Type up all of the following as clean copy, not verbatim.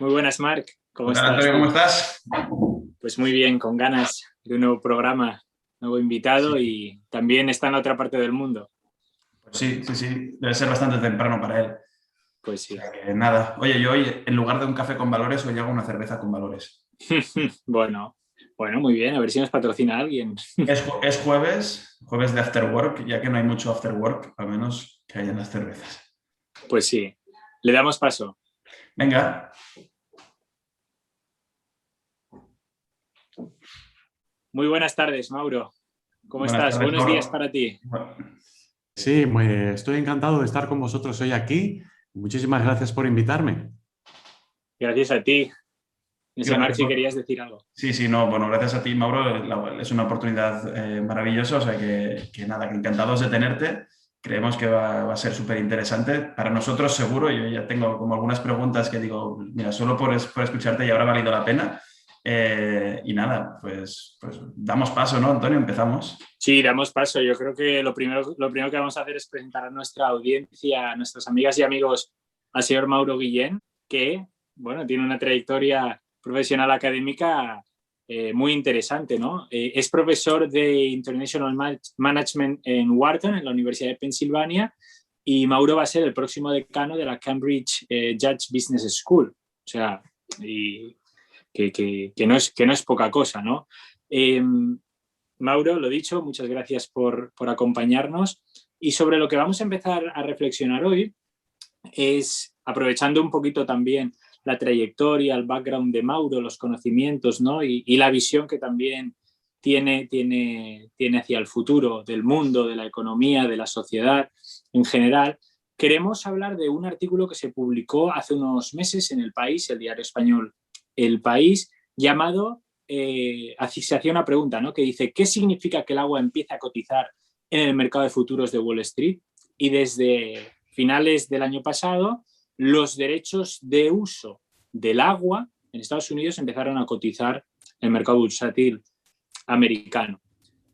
Muy buenas, Marc. ¿Cómo ¿Qué tal, estás Antonio? ¿Cómo tú? estás? Pues muy bien, con ganas de un nuevo programa, nuevo invitado Sí, y también está en la otra parte del mundo. pues sí. Debe ser bastante temprano para él. O Pues sí. sea que nada. Oye, yo hoy, en lugar de un café con valores, hoy hago una cerveza con valores. Bueno, bueno, muy bien. A ver si nos patrocina alguien. Es jueves de after work, ya que no hay mucho after work, al menos que hayan las cervezas. Pues sí. Le damos paso. Venga. Muy buenas tardes, Mauro. ¿Cómo Buenas estás? tardes, Buenos días Mauro. para ti. Bueno, Sí, estoy encantado de estar con vosotros hoy aquí. Muchísimas gracias por invitarme. Gracias a ti. No sé, Marc, gracias si por... querías decir algo. Sí, no, bueno, gracias a ti, Mauro. Es una oportunidad maravillosa, o sea que nada, que encantados de tenerte. Creemos que va a ser súper interesante. Para nosotros seguro, yo ya tengo como algunas preguntas que digo, mira, solo por escucharte ya habrá valido la pena. Y nada, pues damos paso, ¿no, Antonio? Empezamos. Sí, damos paso. Yo creo que lo primero que vamos a hacer es presentar a nuestra audiencia, a nuestras amigas y amigos, al señor Mauro Guillén, que, bueno, tiene una trayectoria profesional académica muy interesante, ¿no? Es profesor de International Management en Wharton, en la Universidad de Pensilvania, y Mauro va a ser el próximo decano de la Cambridge Judge Business School. O sea, y que no es poca cosa, ¿no? Eh, Mauro, lo dicho, muchas gracias por acompañarnos. Y sobre lo que vamos a empezar a reflexionar hoy es, aprovechando un poquito también la trayectoria, el background de Mauro, los conocimientos, ¿no? y la visión que también tiene hacia el futuro del mundo, de la economía, de la sociedad en general. Queremos hablar de un artículo que se publicó hace unos meses en El País, el diario español El País, llamado se hacía una pregunta, ¿no? Que dice, ¿qué significa que el agua empiece a cotizar en el mercado de futuros de Wall Street? Y desde finales del año pasado, los derechos de uso del agua en Estados Unidos empezaron a cotizar en el mercado bursátil americano.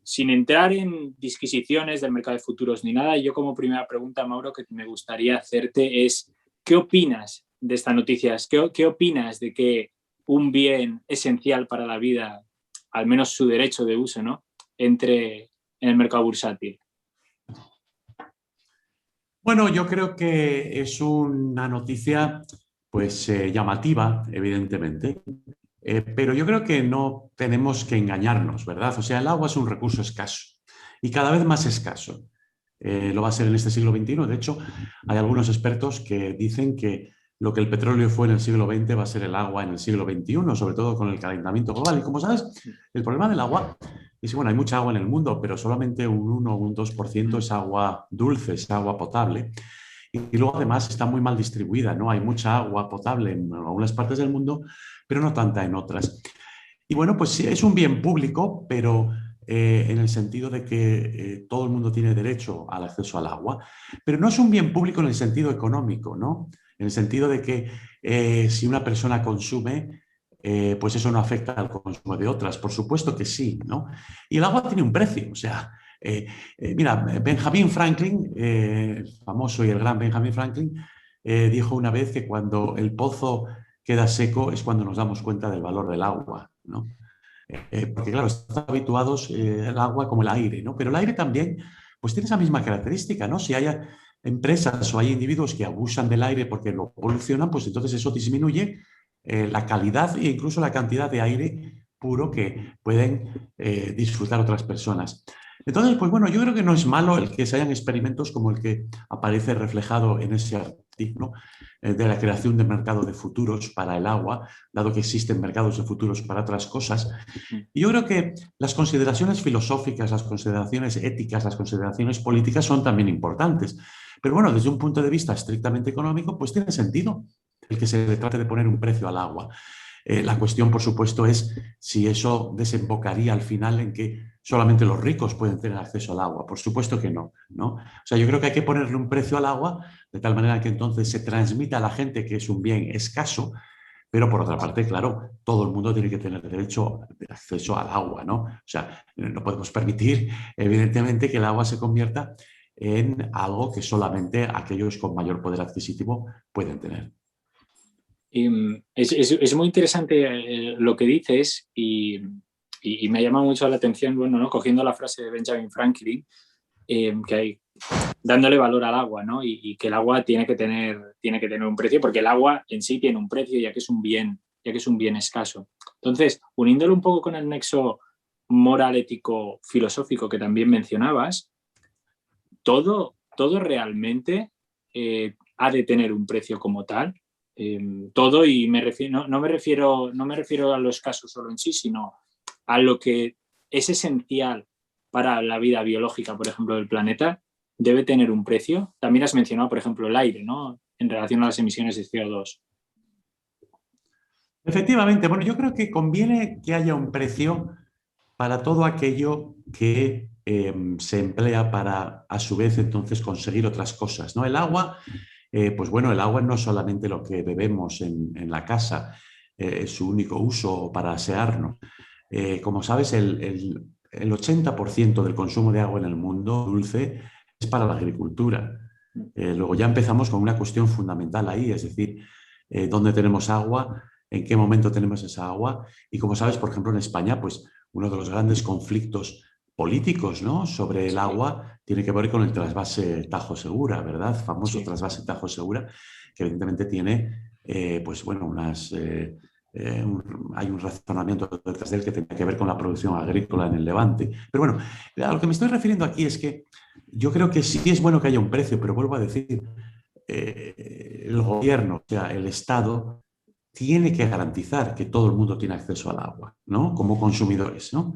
Sin entrar en disquisiciones del mercado de futuros ni nada, yo como primera pregunta, Mauro, que me gustaría hacerte es, ¿qué opinas de esta noticia? ¿Qué opinas de que un bien esencial para la vida, al menos su derecho de uso, ¿no?, entre en el mercado bursátil? Bueno, yo creo que es una noticia llamativa, evidentemente, pero yo creo que no tenemos que engañarnos, ¿verdad? O sea, el agua es un recurso escaso y cada vez más escaso. Lo va a ser en este siglo XXI. De hecho, hay algunos expertos que dicen que lo que el petróleo fue en el siglo XX va a ser el agua en el siglo XXI, sobre todo con el calentamiento global. Y como sabes, el problema del agua es que, bueno, hay mucha agua en el mundo, pero solamente un 1 o un 2% es agua dulce, es agua potable. Y luego además está muy mal distribuida, ¿no? Hay mucha agua potable en algunas partes del mundo, pero no tanta en otras. Y bueno, pues sí, es un bien público, pero en el sentido de que todo el mundo tiene derecho al acceso al agua, pero no es un bien público en el sentido económico, ¿no? En el sentido de que si una persona consume, pues eso no afecta al consumo de otras. Por supuesto que sí, ¿no? Y el agua tiene un precio, o sea, mira, Benjamin Franklin, el famoso y el gran Benjamin Franklin, dijo una vez que cuando el pozo queda seco es cuando nos damos cuenta del valor del agua, ¿no? Porque claro, estamos habituados al agua como el aire, ¿no? Pero el aire también pues tiene esa misma característica, ¿no? Si hay empresas o hay individuos que abusan del aire porque lo polucionan, pues entonces eso disminuye la calidad e incluso la cantidad de aire puro que pueden disfrutar otras personas. Entonces, pues bueno, yo creo que no es malo el que se hayan experimentos como el que aparece reflejado en ese artículo de la creación de mercado de futuros para el agua, dado que existen mercados de futuros para otras cosas. Y yo creo que las consideraciones filosóficas, las consideraciones éticas, las consideraciones políticas son también importantes. Pero bueno, desde un punto de vista estrictamente económico, pues tiene sentido el que se le trate de poner un precio al agua. La cuestión, por supuesto, es si eso desembocaría al final en que solamente los ricos pueden tener acceso al agua. Por supuesto que no, ¿no? O sea, yo creo que hay que ponerle un precio al agua de tal manera que entonces se transmita a la gente que es un bien escaso, pero por otra parte, claro, todo el mundo tiene que tener derecho de acceso al agua, ¿no? O sea, no podemos permitir, evidentemente, que el agua se convierta en algo que solamente aquellos con mayor poder adquisitivo pueden tener. Es muy interesante lo que dices y me llama mucho la atención, bueno, ¿no? Cogiendo la frase de Benjamin Franklin, que hay dándole valor al agua, ¿no? Y que el agua tiene que tener un precio, porque el agua en sí tiene un precio, ya que es un bien escaso. Entonces, uniéndolo un poco con el nexo moral, ético, filosófico que también mencionabas, todo realmente ha de tener un precio como tal. Todo, y no me refiero a los casos solo en sí, sino a lo que es esencial para la vida biológica, por ejemplo, del planeta, debe tener un precio. También has mencionado, por ejemplo, el aire, ¿no? En relación a las emisiones de CO2. Efectivamente, bueno, yo creo que conviene que haya un precio para todo aquello que se emplea para, a su vez, entonces conseguir otras cosas, ¿no? El agua, pues bueno, el agua no es solamente lo que bebemos en la casa, es su único uso para asearnos. Como sabes, el 80% del consumo de agua en el mundo dulce es para la agricultura. Luego ya empezamos con una cuestión fundamental ahí, es decir, dónde tenemos agua, en qué momento tenemos esa agua. Y como sabes, por ejemplo, en España, pues uno de los grandes conflictos políticos, ¿no?, sobre el Sí, agua tiene que ver con el trasvase Tajo Segura, ¿verdad? Famoso sí. trasvase Tajo Segura, que evidentemente tiene, pues bueno, hay un razonamiento detrás de él que tiene que ver con la producción agrícola en el Levante. Pero bueno, a lo que me estoy refiriendo aquí es que yo creo que sí es bueno que haya un precio, pero vuelvo a decir, el gobierno, o sea, el Estado, tiene que garantizar que todo el mundo tiene acceso al agua, ¿no? Como consumidores, ¿no?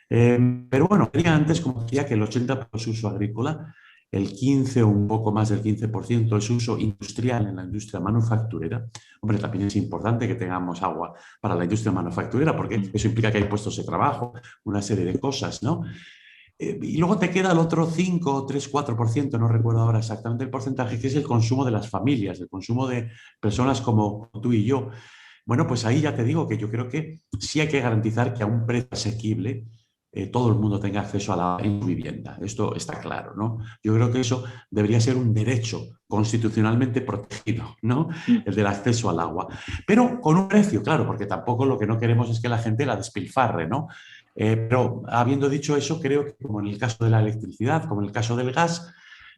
Pero bueno, quería antes, como decía, que el 80% es uso agrícola, el 15 o un poco más del 15% es uso industrial en la industria manufacturera. Hombre, también es importante que tengamos agua para la industria manufacturera porque eso implica que hay puestos de trabajo, una serie de cosas, ¿no? Y luego te queda el otro 5, 3, 4%, no recuerdo ahora exactamente el porcentaje, que es el consumo de las familias, el consumo de personas como tú y yo. Bueno, pues ahí ya te digo que yo creo que sí hay que garantizar que a un precio asequible todo el mundo tenga acceso a la vivienda. Esto está claro, ¿no? Yo creo que eso debería ser un derecho constitucionalmente protegido, ¿no? El del acceso al agua. Pero con un precio, claro, porque tampoco lo que no queremos es que la gente la despilfarre, ¿no? Pero habiendo dicho eso, creo que como en el caso de la electricidad, como en el caso del gas,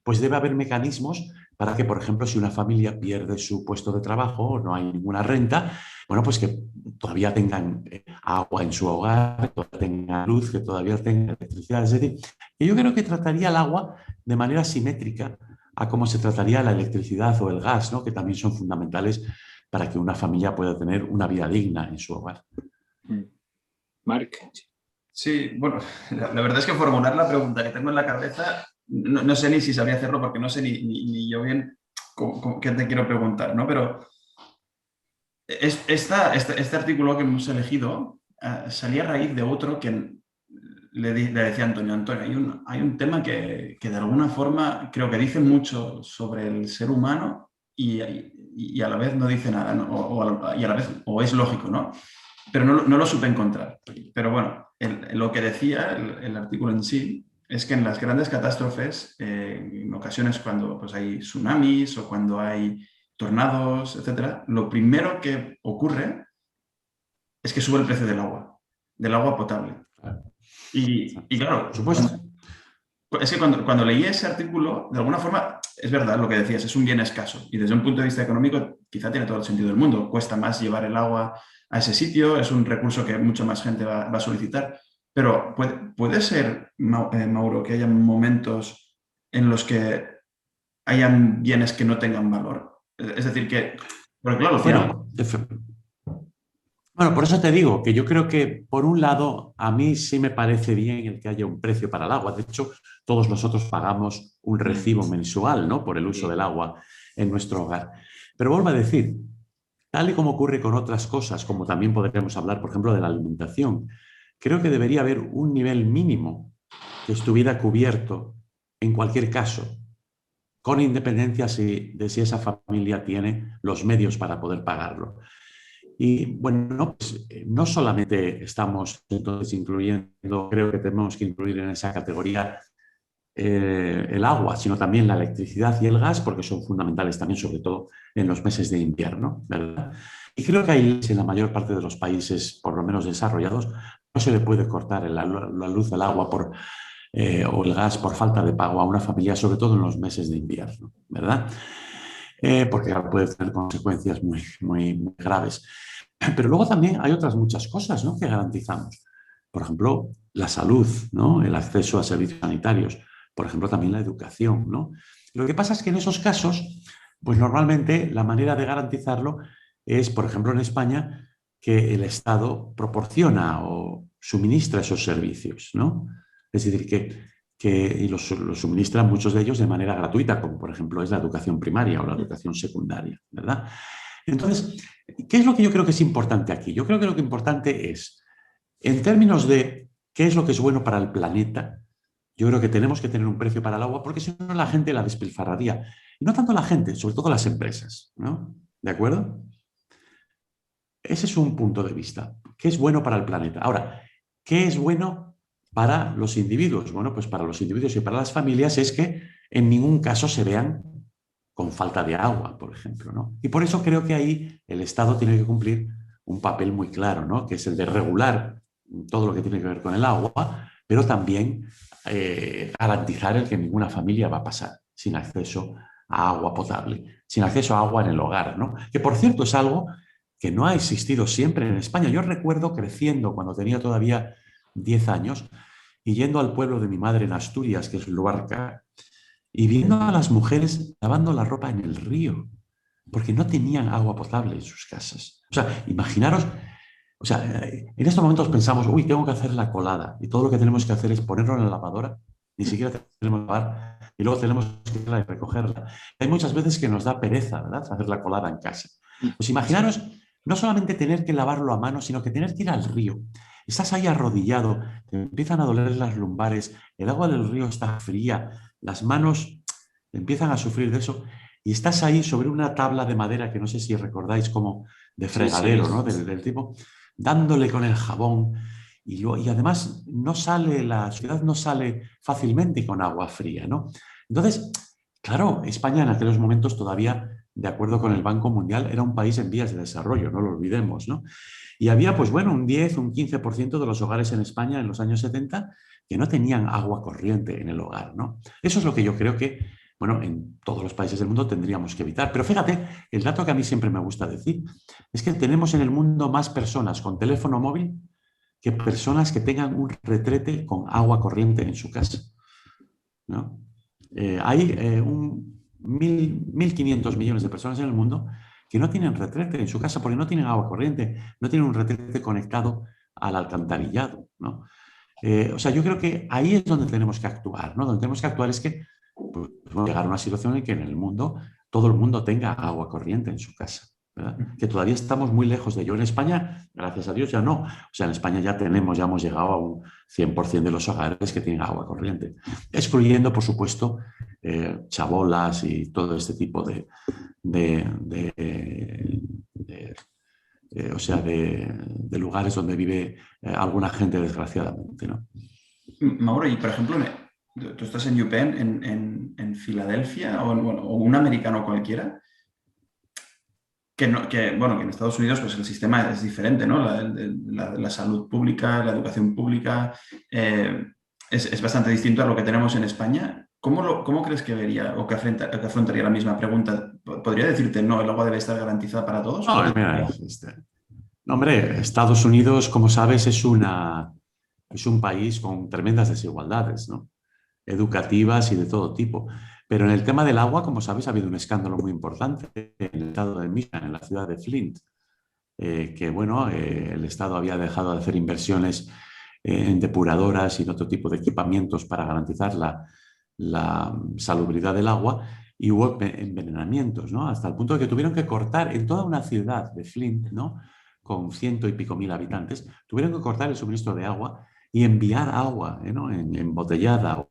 pues debe haber mecanismos para que, por ejemplo, si una familia pierde su puesto de trabajo o no hay ninguna renta, bueno, pues que todavía tengan agua en su hogar, que todavía tengan luz, que todavía tengan electricidad. Es decir, que yo creo que trataría el agua de manera simétrica a cómo se trataría la electricidad o el gas, ¿no?, que también son fundamentales para que una familia pueda tener una vida digna en su hogar. Marc. Sí, bueno, la verdad es que formular la pregunta que tengo en la cabeza, no sé ni si sabría hacerlo porque no sé ni yo bien qué te quiero preguntar, ¿no? Pero este artículo que hemos elegido salía a raíz de otro que le decía a Antonio, hay un tema que de alguna forma creo que dice mucho sobre el ser humano y a la vez no dice nada, ¿no? Y a la vez, o es lógico, ¿no? Pero no lo supe encontrar. Pero bueno, lo que decía el artículo en sí es que en las grandes catástrofes, en ocasiones cuando pues, hay tsunamis o cuando hay tornados, etcétera, lo primero que ocurre es que sube el precio del agua potable. Y claro, Por supuesto. es que cuando leí ese artículo, de alguna forma, es verdad lo que decías, es un bien escaso. Y desde un punto de vista económico, quizá tiene todo el sentido del mundo. Cuesta más llevar el agua a ese sitio, es un recurso que mucha más gente va a solicitar. Pero puede ser, Mauro, que haya momentos en los que hayan bienes que no tengan valor. Es decir, que, pero claro, al final, Bueno, bueno, por eso te digo que yo creo que, por un lado, a mí sí me parece bien el que haya un precio para el agua. De hecho, todos nosotros pagamos un recibo mensual, ¿no?, por el uso del agua en nuestro hogar. Pero vuelvo a decir, tal y como ocurre con otras cosas, como también podríamos hablar, por ejemplo, de la alimentación, creo que debería haber un nivel mínimo que estuviera cubierto en cualquier caso, con independencia de si esa familia tiene los medios para poder pagarlo. Y bueno, pues, no solamente estamos entonces incluyendo, creo que tenemos que incluir en esa categoría el agua, sino también la electricidad y el gas, porque son fundamentales también, sobre todo en los meses de invierno, ¿verdad? Y creo que ahí, en la mayor parte de los países, por lo menos desarrollados, no se le puede cortar la luz, el agua o el gas por falta de pago a una familia, sobre todo en los meses de invierno, ¿verdad? Porque puede tener consecuencias muy graves. Pero luego también hay otras muchas cosas, ¿no?, que garantizamos. Por ejemplo, la salud, ¿no?, el acceso a servicios sanitarios, por ejemplo, también la educación, ¿no? Lo que pasa es que en esos casos, pues normalmente la manera de garantizarlo es, por ejemplo, en España, que el Estado proporciona o suministra esos servicios, ¿no? Es decir, y los suministra muchos de ellos de manera gratuita, como por ejemplo es la educación primaria o la educación secundaria, ¿verdad? Entonces, ¿qué es lo que yo creo que es importante aquí? Yo creo que lo que es importante es, en términos de qué es lo que es bueno para el planeta, yo creo que tenemos que tener un precio para el agua, porque si no la gente la despilfarraría. Y no tanto la gente, sobre todo las empresas, ¿no? ¿De acuerdo? Ese es un punto de vista. ¿Qué es bueno para el planeta? Ahora, ¿qué es bueno para los individuos? Bueno, pues para los individuos y para las familias es que en ningún caso se vean con falta de agua, por ejemplo, ¿no? Y por eso creo que ahí el Estado tiene que cumplir un papel muy claro, ¿no?, que es el de regular todo lo que tiene que ver con el agua, pero también garantizar el que ninguna familia va a pasar sin acceso a agua potable, sin acceso a agua en el hogar, ¿no? Que por cierto es algo que no ha existido siempre en España. Yo recuerdo creciendo cuando tenía todavía 10 años y yendo al pueblo de mi madre en Asturias, que es Luarca, y viendo a las mujeres lavando la ropa en el río, porque no tenían agua potable en sus casas. O sea, imaginaros, o sea, en estos momentos pensamos, uy, tengo que hacer la colada, y todo lo que tenemos que hacer es ponerlo en la lavadora, ni siquiera tenemos que lavar, y luego tenemos que irla y recogerla. Hay muchas veces que nos da pereza, ¿verdad?, hacer la colada en casa. Pues imaginaros no solamente tener que lavarlo a mano, sino que tener que ir al río. Estás ahí arrodillado, te empiezan a doler las lumbares, el agua del río está fría, las manos empiezan a sufrir de eso y estás ahí sobre una tabla de madera que no sé si recordáis como de fregadero, sí, ¿no?, del tipo, dándole con el jabón y además no sale, la ciudad no sale fácilmente con agua fría, ¿no? Entonces, claro, España en aquellos momentos todavía, de acuerdo con el Banco Mundial, era un país en vías de desarrollo, no lo olvidemos, ¿no? Y había, pues bueno, un 10, un 15% de los hogares en España en los años 70 que no tenían agua corriente en el hogar, ¿no? Eso es lo que yo creo que, bueno, en todos los países del mundo tendríamos que evitar. Pero fíjate, el dato que a mí siempre me gusta decir es que tenemos en el mundo más personas con teléfono móvil que personas que tengan un retrete con agua corriente en su casa, ¿no? Hay 1.500 millones de personas en el mundo que no tienen retrete en su casa porque no tienen agua corriente, no tienen un retrete conectado al alcantarillado, ¿no? O sea, yo creo que ahí es donde tenemos que actuar, ¿no? Donde tenemos que actuar es que pues, llegar a una situación en que en el mundo todo el mundo tenga agua corriente en su casa, ¿verdad? Que todavía estamos muy lejos de ello. En España, gracias a Dios, ya no. O sea, en España ya hemos llegado a un 100% de los hogares que tienen agua corriente, excluyendo, por supuesto, chabolas y todo este tipo o sea, de lugares donde vive alguna gente, desgraciadamente, ¿no? Mauro, y por ejemplo, tú estás en UPenn, en Filadelfia, o un americano cualquiera, bueno, que en Estados Unidos pues el sistema es diferente, ¿no? La salud pública, la educación pública es bastante distinto a lo que tenemos en España. ¿Cómo crees que vería o que afrontaría la misma pregunta? ¿Podría decirte, no, el agua debe estar garantizada para todos? No, mira, no, hombre, Estados Unidos, como sabes, es un país con tremendas desigualdades, ¿no?, educativas y de todo tipo. Pero en el tema del agua, como sabes, ha habido un escándalo muy importante en el estado de Michigan, en la ciudad de Flint, que bueno, el Estado había dejado de hacer inversiones en depuradoras y en otro tipo de equipamientos para garantizar la salubridad del agua y hubo envenenamientos, ¿no? Hasta el punto de que tuvieron que cortar en toda una ciudad de Flint, ¿no?, con 100 y pico mil habitantes, tuvieron que cortar el suministro de agua y enviar agua, ¿no?, embotellada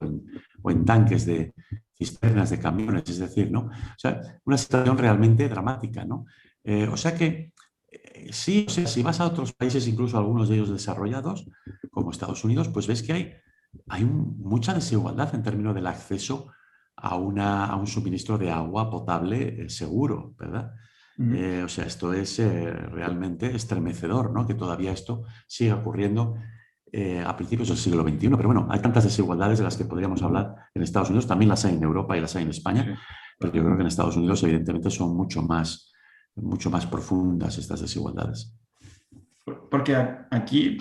o en tanques de cisternas de camiones, es decir, ¿no? O sea, una situación realmente dramática, ¿no? O sea que sí, o sea, si vas a otros países, incluso algunos de ellos desarrollados, como Estados Unidos, pues ves que hay hay mucha desigualdad en términos del acceso a un suministro de agua potable seguro, ¿verdad? O sea, esto es realmente estremecedor, ¿no? Que todavía esto siga ocurriendo a principios del siglo XXI. Pero bueno, hay tantas desigualdades de las que podríamos hablar en Estados Unidos, también las hay en Europa y las hay en España, Sí. pero yo creo que en Estados Unidos evidentemente son mucho más profundas estas desigualdades. Porque aquí,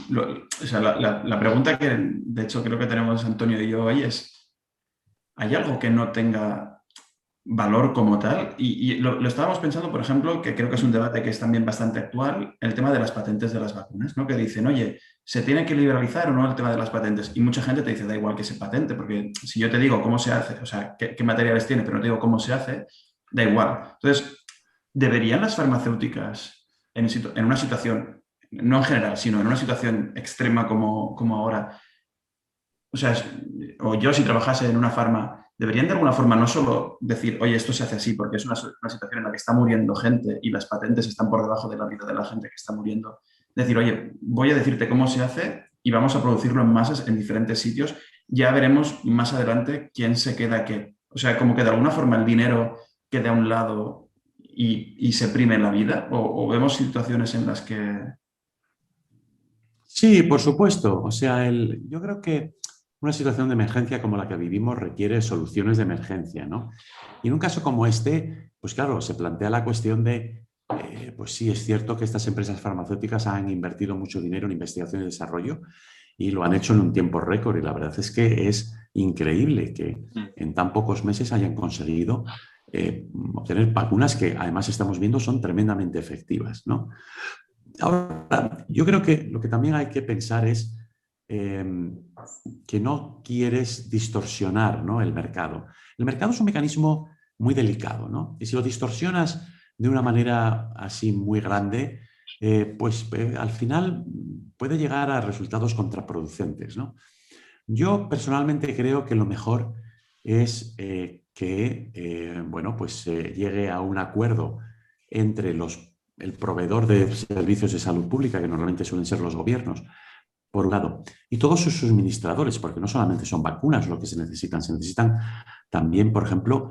o sea, la pregunta que de hecho creo que tenemos Antonio y yo hoy es, ¿hay algo que no tenga valor como tal? Y lo estábamos pensando, por ejemplo, que creo que es un debate que es también bastante actual, el tema de las patentes de las vacunas, ¿no? Que dicen, oye, ¿se tiene que liberalizar o no el tema de las patentes? Y mucha gente te dice, da igual que se patente, porque si yo te digo cómo se hace, o sea, qué materiales tiene, pero no te digo cómo se hace, da igual. Entonces, ¿deberían las farmacéuticas en una situación, no en general, sino en una situación extrema como ahora, o sea, o yo si trabajase en una farma, deberían de alguna forma no solo decir, oye, esto se hace así porque es una situación en la que está muriendo gente y las patentes están por debajo de la vida de la gente que está muriendo? Decir, oye, voy a decirte cómo se hace y vamos a producirlo en masas en diferentes sitios. Ya veremos más adelante quién se queda qué. O sea, como que de alguna forma el dinero quede a un lado y se prime la vida. O vemos situaciones en las que... Sí, por supuesto. O sea, yo creo que una situación de emergencia como la que vivimos requiere soluciones de emergencia, ¿no? Y en un caso como este, pues claro, se plantea la cuestión de, pues sí, es cierto que estas empresas farmacéuticas han invertido mucho dinero en investigación y desarrollo y lo han hecho en un tiempo récord. Y la verdad es que es increíble que en tan pocos meses hayan conseguido obtener vacunas que además estamos viendo son tremendamente efectivas, ¿no? Ahora, yo creo que lo que también hay que pensar es que no quieres distorsionar, ¿no?, el mercado. El mercado es un mecanismo muy delicado, ¿no? Y si lo distorsionas de una manera así muy grande, pues al final puede llegar a resultados contraproducentes, ¿no? Yo personalmente creo que lo mejor es que bueno, pues se llegue a un acuerdo entre el proveedor de servicios de salud pública, que normalmente suelen ser los gobiernos, por un lado, y todos sus suministradores, porque no solamente son vacunas lo que se necesitan también, por ejemplo,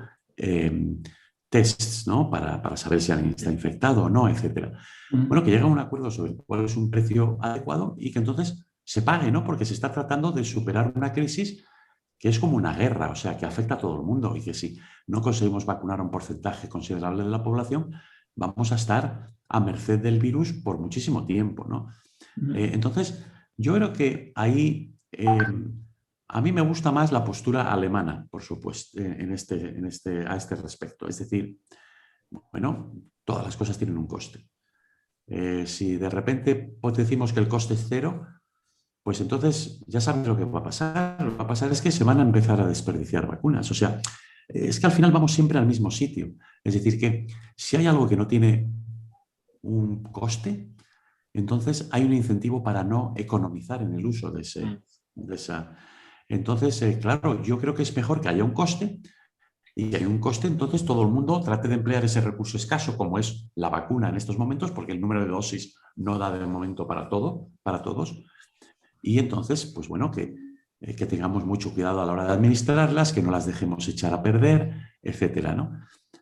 tests, ¿no?, para saber si alguien está infectado o no, etcétera. Bueno, que llegue a un acuerdo sobre cuál es un precio adecuado y que entonces se pague, ¿no? Porque se está tratando de superar una crisis que es como una guerra, o sea, que afecta a todo el mundo y que si no conseguimos vacunar a un porcentaje considerable de la población, vamos a estar a merced del virus por muchísimo tiempo, ¿no? Entonces, yo creo que ahí a mí me gusta más la postura alemana, por supuesto, a este respecto. Es decir, bueno, todas las cosas tienen un coste. Si de repente pues, decimos que el coste es cero, pues entonces ya sabes lo que va a pasar. Lo que va a pasar es que se van a empezar a desperdiciar vacunas. O sea, es que al final vamos siempre al mismo sitio. Es decir, que si hay algo que no tiene un coste, entonces hay un incentivo para no economizar en el uso de esa. Entonces, claro, yo creo que es mejor que haya un coste y que hay un coste, entonces todo el mundo trate de emplear ese recurso escaso como es la vacuna en estos momentos, porque el número de dosis no da de momento para todos. Y entonces, pues bueno, que tengamos mucho cuidado a la hora de administrarlas, que no las dejemos echar a perder, etcétera, ¿no?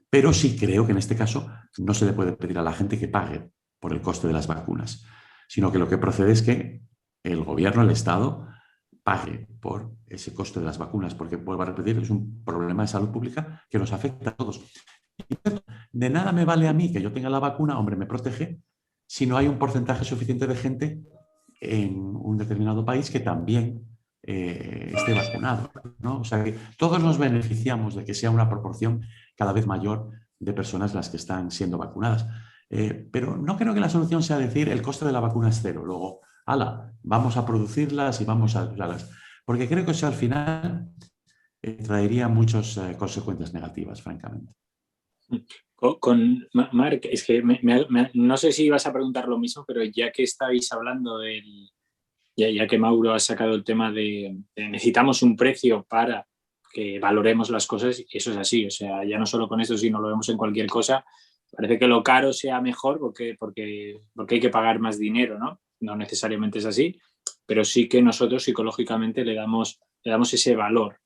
Pero sí creo que en este caso no se le puede pedir a la gente que pague por el coste de las vacunas, sino que lo que procede es que el gobierno, el Estado, pague por ese coste de las vacunas, porque, vuelvo a repetir, es un problema de salud pública que nos afecta a todos. De nada me vale a mí que yo tenga la vacuna, hombre, me protege, si no hay un porcentaje suficiente de gente en un determinado país que también esté vacunado, ¿no? O sea que todos nos beneficiamos de que sea una proporción cada vez mayor de personas las que están siendo vacunadas. Pero no creo que la solución sea decir el coste de la vacuna es cero, luego, ala, vamos a producirlas y vamos a usarlas, porque creo que eso al final traería muchas consecuencias negativas, francamente. Marc, es que no sé si ibas a preguntar lo mismo, pero ya que estáis hablando ya que Mauro ha sacado el tema de necesitamos un precio para que valoremos las cosas, y eso es así, o sea, ya no solo con esto, sino lo vemos en cualquier cosa, parece que lo caro sea mejor porque hay que pagar más dinero, ¿no? No necesariamente es así, pero sí que nosotros psicológicamente le damos le damos ese valor.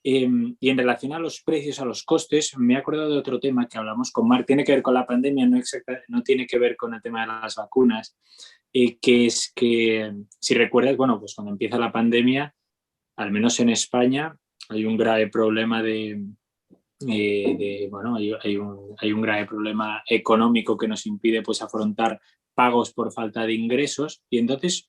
Y en relación a los precios, a los costes, me he acordado de otro tema que hablamos con Marc, tiene que ver con la pandemia, no tiene que ver con el tema de las vacunas, que es que, si recuerdas, bueno, pues cuando empieza la pandemia, al menos en España, hay un grave problema hay un grave problema económico que nos impide pues afrontar pagos por falta de ingresos, y entonces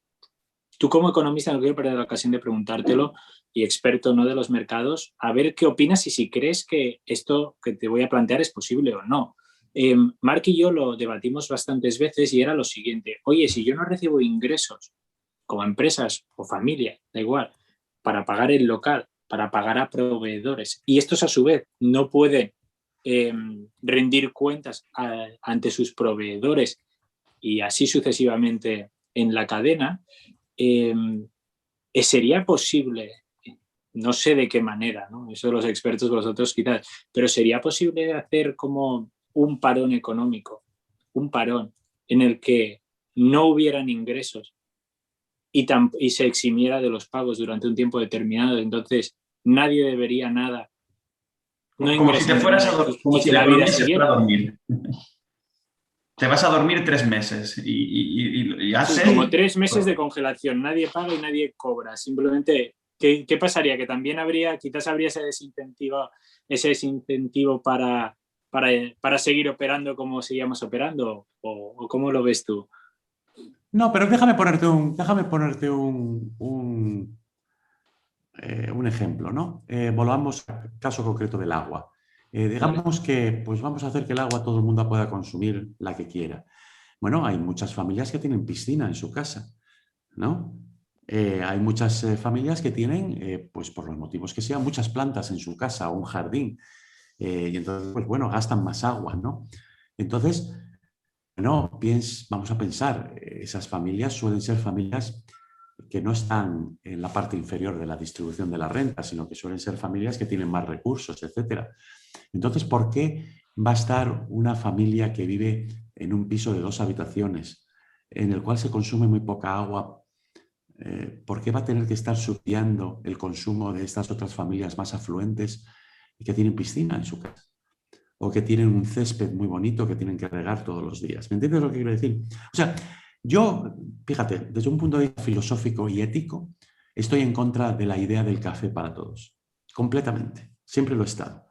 tú como economista, no quiero perder la ocasión de preguntártelo, y experto, ¿no?, de los mercados, a ver qué opinas y si crees que esto que te voy a plantear es posible o no. Marc y yo lo debatimos bastantes veces y era lo siguiente: oye, si yo no recibo ingresos como empresas o familia, da igual, para pagar el local, para pagar a proveedores, y estos a su vez no pueden rendir cuentas ante sus proveedores y así sucesivamente en la cadena, sería posible, no sé de qué manera, ¿no?, eso los expertos vosotros quizás, pero sería posible hacer como un parón económico, un parón en el que no hubieran ingresos y se eximiera de los pagos durante un tiempo determinado, entonces nadie debería nada, no Como si te fueras a dormir, como y si que la la vida economía se fuera siguiera. a dormir. Te vas a dormir 3 meses y Sí, hace... como 3 meses de congelación, nadie paga y nadie cobra. Simplemente, ¿qué pasaría? Que también quizás habría ese desincentivo para seguir operando como seguíamos operando, o ¿cómo lo ves tú? No, pero déjame ponerte un ejemplo, ¿no? Volvamos al caso concreto del agua. Digamos que pues vamos a hacer que el agua todo el mundo pueda consumir la que quiera. Bueno, hay muchas familias que tienen piscina en su casa, ¿no? Hay muchas familias que tienen, pues por los motivos que sean, muchas plantas en su casa o un jardín. Y entonces, pues bueno, gastan más agua, ¿no? Entonces, bueno, vamos a pensar, esas familias suelen ser familias que no están en la parte inferior de la distribución de la renta, sino que suelen ser familias que tienen más recursos, etcétera. Entonces, ¿por qué va a estar una familia que vive en un piso de 2 habitaciones, en el cual se consume muy poca agua? ¿Por qué va a tener que estar subsidiando el consumo de estas otras familias más afluentes que tienen piscina en su casa? O que tienen un césped muy bonito que tienen que regar todos los días. ¿Me entiendes lo que quiero decir? O sea, yo, fíjate, desde un punto de vista filosófico y ético, estoy en contra de la idea del café para todos. Completamente. Siempre lo he estado.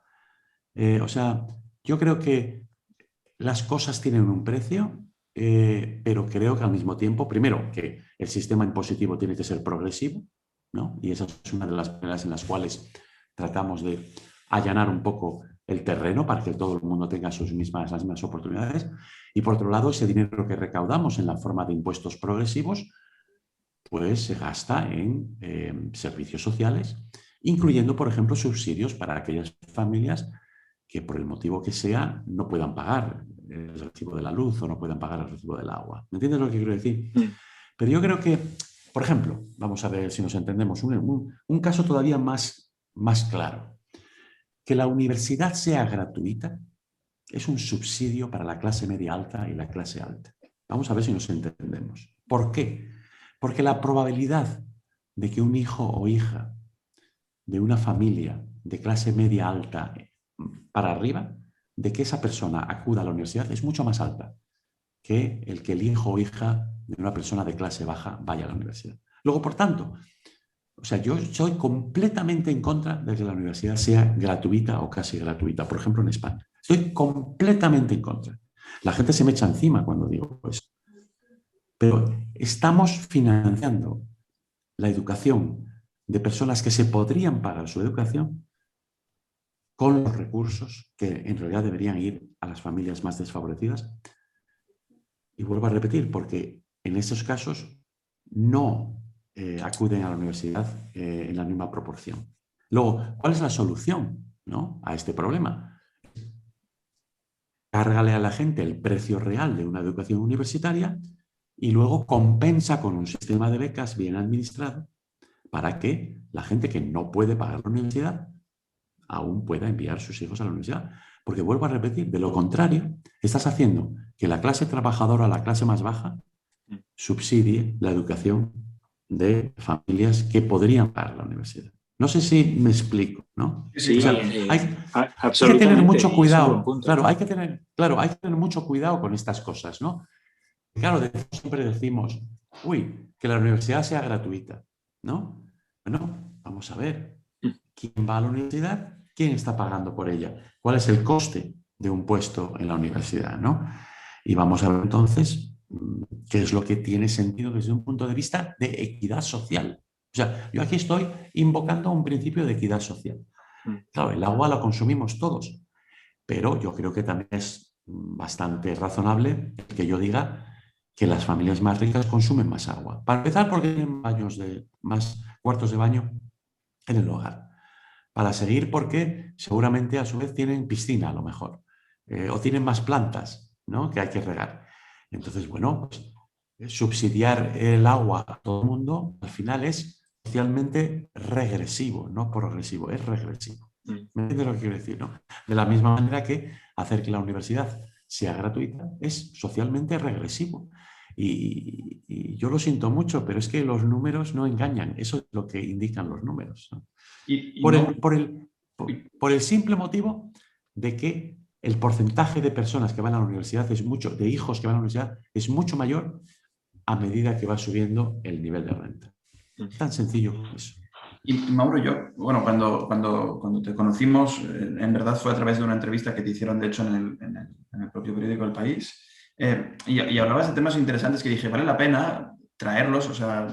O sea, yo creo que las cosas tienen un precio, pero creo que al mismo tiempo, primero, que el sistema impositivo tiene que ser progresivo, ¿no? Y esa es una de las maneras en las cuales tratamos de allanar un poco el terreno para que todo el mundo tenga las mismas oportunidades. Y por otro lado, ese dinero que recaudamos en la forma de impuestos progresivos, pues se gasta en servicios sociales, incluyendo, por ejemplo, subsidios para aquellas familias que por el motivo que sea no puedan pagar el recibo de la luz o no puedan pagar el recibo del agua. ¿Me entiendes lo que quiero decir? Pero yo creo que, por ejemplo, vamos a ver si nos entendemos, un caso todavía más claro. Que la universidad sea gratuita es un subsidio para la clase media alta y la clase alta. Vamos a ver si nos entendemos. ¿Por qué? Porque la probabilidad de que un hijo o hija de una familia de clase media alta para arriba, de que esa persona acuda a la universidad es mucho más alta que el hijo o hija de una persona de clase baja vaya a la universidad. Luego, por tanto, o sea, yo soy completamente en contra de que la universidad sea gratuita o casi gratuita, por ejemplo, en España. Estoy completamente en contra. La gente se me echa encima cuando digo eso. Pero estamos financiando la educación de personas que se podrían pagar su educación con los recursos que en realidad deberían ir a las familias más desfavorecidas. Y vuelvo a repetir, porque en estos casos no acuden a la universidad en la misma proporción. Luego, ¿cuál es la solución, ¿no?, a este problema? Cárgale a la gente el precio real de una educación universitaria y luego compensa con un sistema de becas bien administrado para que la gente que no puede pagar la universidad aún pueda enviar sus hijos a la universidad. Porque vuelvo a repetir, de lo contrario, estás haciendo que la clase trabajadora, la clase más baja, subsidie la educación de familias que podrían pagar la universidad. No sé si me explico, ¿no? Sí, O sea, hay que tener mucho cuidado. Claro, hay que tener mucho cuidado con estas cosas, ¿no? Claro, siempre decimos, uy, que la universidad sea gratuita, ¿no? Bueno, vamos a ver, ¿quién va a la universidad? ¿Quién está pagando por ella? ¿Cuál es el coste de un puesto en la universidad, ¿no? Y vamos a ver entonces qué es lo que tiene sentido desde un punto de vista de equidad social. O sea, yo aquí estoy invocando un principio de equidad social. Claro, el agua la consumimos todos, pero yo creo que también es bastante razonable que yo diga que las familias más ricas consumen más agua. Para empezar, porque tienen más cuartos de baño en el hogar. Para seguir, porque seguramente a su vez tienen piscina a lo mejor. O tienen más plantas, ¿no? Que hay que regar. Entonces, bueno, pues, subsidiar el agua a todo el mundo al final es socialmente regresivo, no progresivo, es regresivo. ¿Me entiendes lo que quiero decir, no? De la misma manera que hacer que la universidad sea gratuita es socialmente regresivo. Y yo lo siento mucho, pero es que los números no engañan. Eso es lo que indican los números, ¿no? Y Por no, el, por el- por el simple motivo de que el porcentaje de personas que van a la universidad es mucho, de hijos que van a la universidad, es mucho mayor a medida que va subiendo el nivel de renta. Tan sencillo como eso. y Mauro, yo, bueno, cuando te conocimos, en verdad fue a través de una entrevista que te hicieron, de hecho, en el propio periódico El País, y hablabas de temas interesantes que dije, vale la pena traerlos, o sea,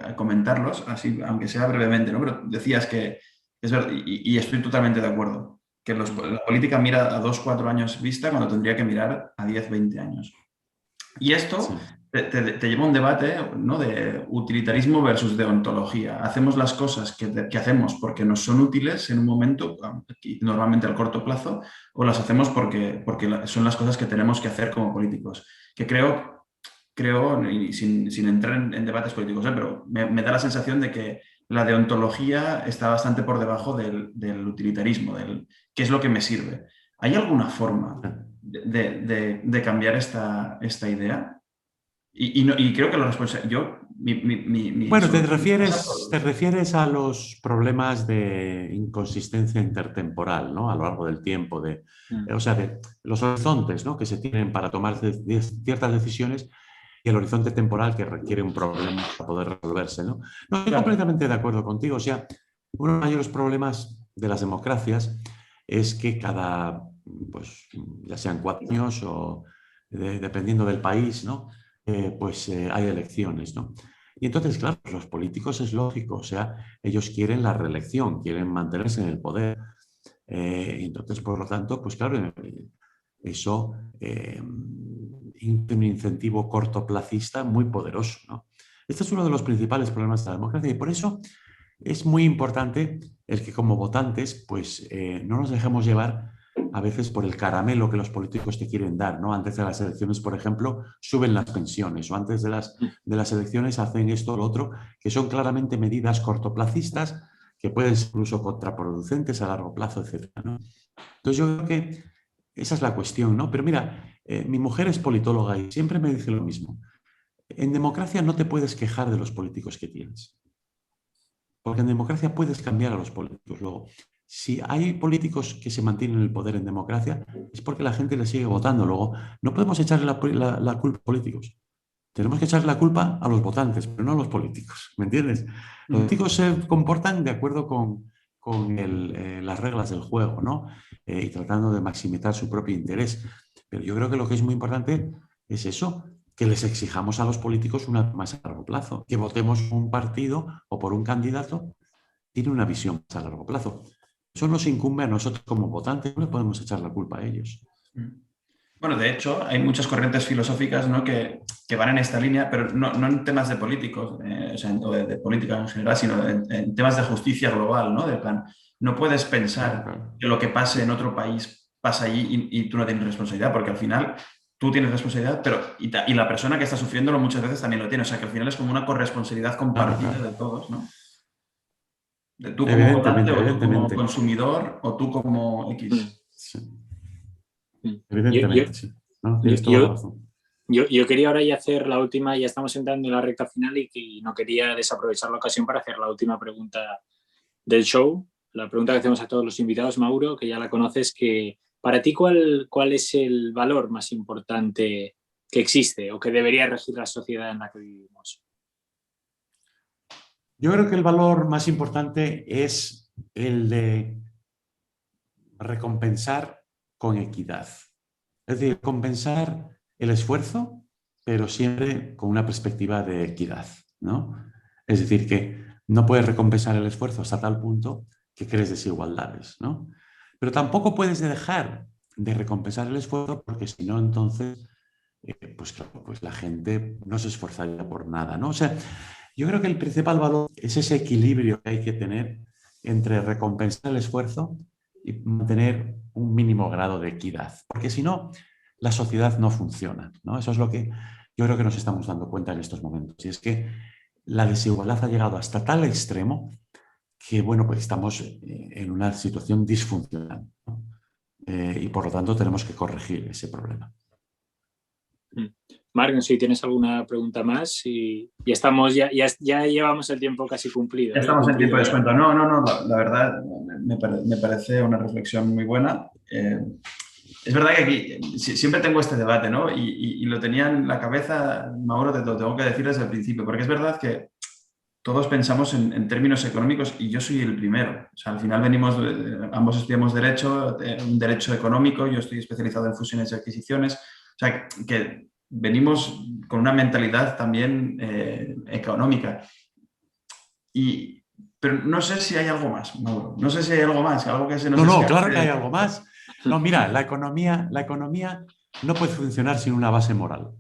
a comentarlos, así, aunque sea brevemente, ¿no? Pero decías que es verdad, y estoy totalmente de acuerdo, que la política mira a 2, 4 años vista cuando tendría que mirar a 10, 20 años. Y esto Sí. te lleva a un debate, ¿no? De utilitarismo versus deontología. Hacemos las cosas que hacemos porque nos son útiles en un momento, normalmente al corto plazo, o las hacemos porque son las cosas que tenemos que hacer como políticos. Que creo y sin entrar en debates políticos, pero me da la sensación de que la deontología está bastante por debajo del utilitarismo, del qué es lo que me sirve. ¿Hay alguna forma de cambiar esta idea? Y creo que la respuesta, mi Bueno, solución pasa te por... refieres a los problemas de inconsistencia intertemporal, ¿no? A lo largo del tiempo, o sea, de los horizontes, ¿no? Que se tienen para tomar ciertas decisiones y el horizonte temporal que requiere un problema para poder resolverse, ¿no? No, estoy Claro. completamente de acuerdo contigo. O sea, uno de los mayores problemas de las democracias es que pues, ya sean 4 años o dependiendo del país, ¿no? Hay elecciones, ¿no? Y entonces, claro, los políticos es lógico, o sea, ellos quieren la reelección, quieren mantenerse en el poder. Entonces, por lo tanto, pues claro, eso un incentivo cortoplacista muy poderoso, ¿no? Este es uno de los principales problemas de la democracia y por eso es muy importante el que como votantes pues no nos dejemos llevar a veces por el caramelo que los políticos te quieren dar, ¿no? Antes de las elecciones, por ejemplo, suben las pensiones o antes de las elecciones hacen esto o lo otro, que son claramente medidas cortoplacistas que pueden ser incluso contraproducentes a largo plazo, etc., ¿no? Entonces yo creo que esa es la cuestión, ¿no? Pero mira, mi mujer es politóloga y siempre me dice lo mismo. En democracia no te puedes quejar de los políticos que tienes, porque en democracia puedes cambiar a los políticos. Luego, si hay políticos que se mantienen en el poder en democracia, es porque la gente les sigue votando. Luego, no podemos echarle la culpa a los políticos. Tenemos que echarle la culpa a los votantes, pero no a los políticos. ¿Me entiendes? Los políticos se comportan de acuerdo con las reglas del juego, ¿no? Y tratando de maximizar su propio interés. Pero yo creo que lo que es muy importante es eso, que les exijamos a los políticos una más a largo plazo, que votemos por un partido o por un candidato que tiene una visión más a largo plazo. Eso nos incumbe a nosotros como votantes, no le podemos echar la culpa a ellos. Bueno, de hecho, hay muchas corrientes filosóficas, ¿no? que van en esta línea, pero no en temas de políticos, o sea, o de política en general, sino en temas de justicia global, ¿no? De plan, no puedes Claro, pensar claro. que lo que pase en otro país pasa allí y tú no tienes responsabilidad, porque al final tú tienes responsabilidad, pero y la persona que está sufriéndolo muchas veces también lo tiene. O sea, que al final es como una corresponsabilidad Claro, compartida claro. de todos, ¿no? De tú como votante Evidentemente, o tú como evidentemente. consumidor o tú como X. Sí, Yo, yo, evidentemente, sí. ¿No? yo, Tienes toda la yo, razón. yo quería ahora ya hacer la última, ya estamos entrando en la recta final y que no quería desaprovechar la ocasión para hacer la última pregunta del show. La pregunta que hacemos a todos los invitados, Mauro, que ya la conoces, que para ti, ¿cuál es el valor más importante que existe o que debería regir la sociedad en la que vivimos? Yo creo que el valor más importante es el de recompensar con equidad. Es decir, compensar el esfuerzo, pero siempre con una perspectiva de equidad, ¿no? Es decir, que no puedes recompensar el esfuerzo hasta tal punto que crees desigualdades, ¿no? Pero tampoco puedes dejar de recompensar el esfuerzo porque si no, entonces, pues claro, pues la gente no se esforzaría por nada, ¿no? O sea, yo creo que el principal valor es ese equilibrio que hay que tener entre recompensar el esfuerzo y mantener un mínimo grado de equidad, porque si no, la sociedad no funciona, ¿no? Eso es lo que yo creo que nos estamos dando cuenta en estos momentos, y es que la desigualdad ha llegado hasta tal extremo que, bueno, pues estamos en una situación disfuncional, ¿no? Y por lo tanto tenemos que corregir ese problema. Marc, no sé si tienes alguna pregunta más y ya llevamos el tiempo casi cumplido. Ya estamos en tiempo de descuento. No, la verdad me parece una reflexión muy buena. Es verdad que aquí siempre tengo este debate, ¿no? Y lo tenía en la cabeza, Mauro, te lo tengo que decir desde el principio, porque es verdad que todos pensamos en términos económicos y yo soy el primero. O sea, al final ambos estudiamos Derecho, un Derecho económico, yo estoy especializado en fusiones y adquisiciones. O sea, que venimos con una mentalidad también económica. Pero no sé si hay algo más, Mauro. No sé si hay algo más, algo que se nos escape. Claro que hay algo más. No, mira, la economía no puede funcionar sin una base moral.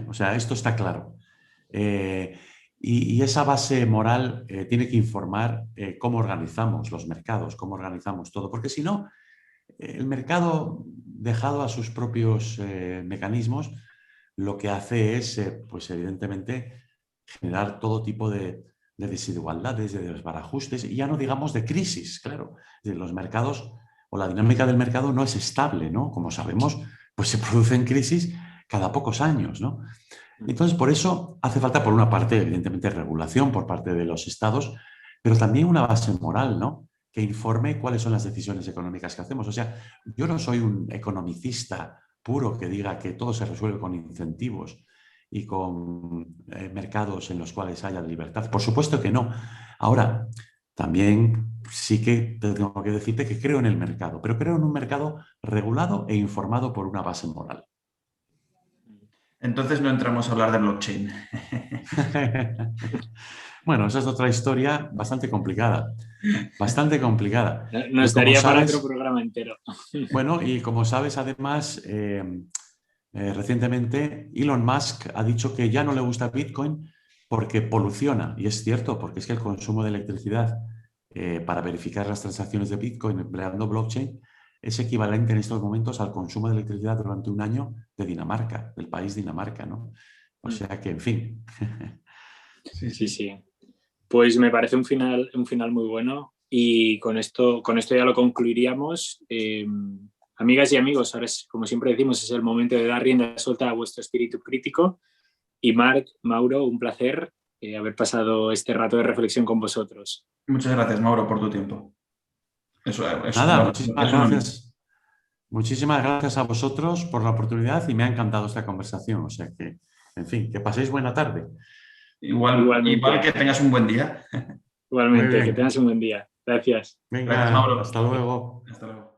O sea, esto está claro. Y esa base moral tiene que informar cómo organizamos los mercados, cómo organizamos todo, porque si no, el mercado, dejado a sus propios mecanismos, lo que hace es, pues evidentemente, generar todo tipo de desigualdades, de desbarajustes, y ya no digamos de crisis, claro. Los mercados o la dinámica del mercado no es estable, ¿no? Como sabemos, pues se producen crisis cada pocos años, ¿no? Entonces, por eso hace falta, por una parte, evidentemente, regulación por parte de los estados, pero también una base moral, ¿no? Que informe cuáles son las decisiones económicas que hacemos. O sea, yo no soy un economicista puro que diga que todo se resuelve con incentivos y con mercados en los cuales haya libertad. Por supuesto que no. Ahora, también sí que tengo que decirte que creo en el mercado, pero creo en un mercado regulado e informado por una base moral. Entonces no entramos a hablar de blockchain. Bueno, esa es otra historia bastante complicada. Bastante complicada. Nos daría para otro programa entero. Bueno, y como sabes, además, recientemente Elon Musk ha dicho que ya no le gusta Bitcoin porque poluciona. Y es cierto, porque es que el consumo de electricidad para verificar las transacciones de Bitcoin empleando blockchain es equivalente en estos momentos al consumo de electricidad durante un año de Dinamarca, del país Dinamarca, ¿no? O sea que, en fin. Sí. Pues me parece un final muy bueno y con esto ya lo concluiríamos. Amigas y amigos, ahora como siempre decimos, es el momento de dar rienda suelta a vuestro espíritu crítico. Y Marc, Mauro, un placer haber pasado este rato de reflexión con vosotros. Muchas gracias, Mauro, por tu tiempo. Nada, muchísimas gracias. Muchísimas gracias a vosotros por la oportunidad y me ha encantado esta conversación. O sea que, en fin, que paséis buena tarde. Igual que tengas un buen día. Igualmente, que tengas un buen día. Gracias. Venga, gracias, Mauro. hasta luego. Hasta luego.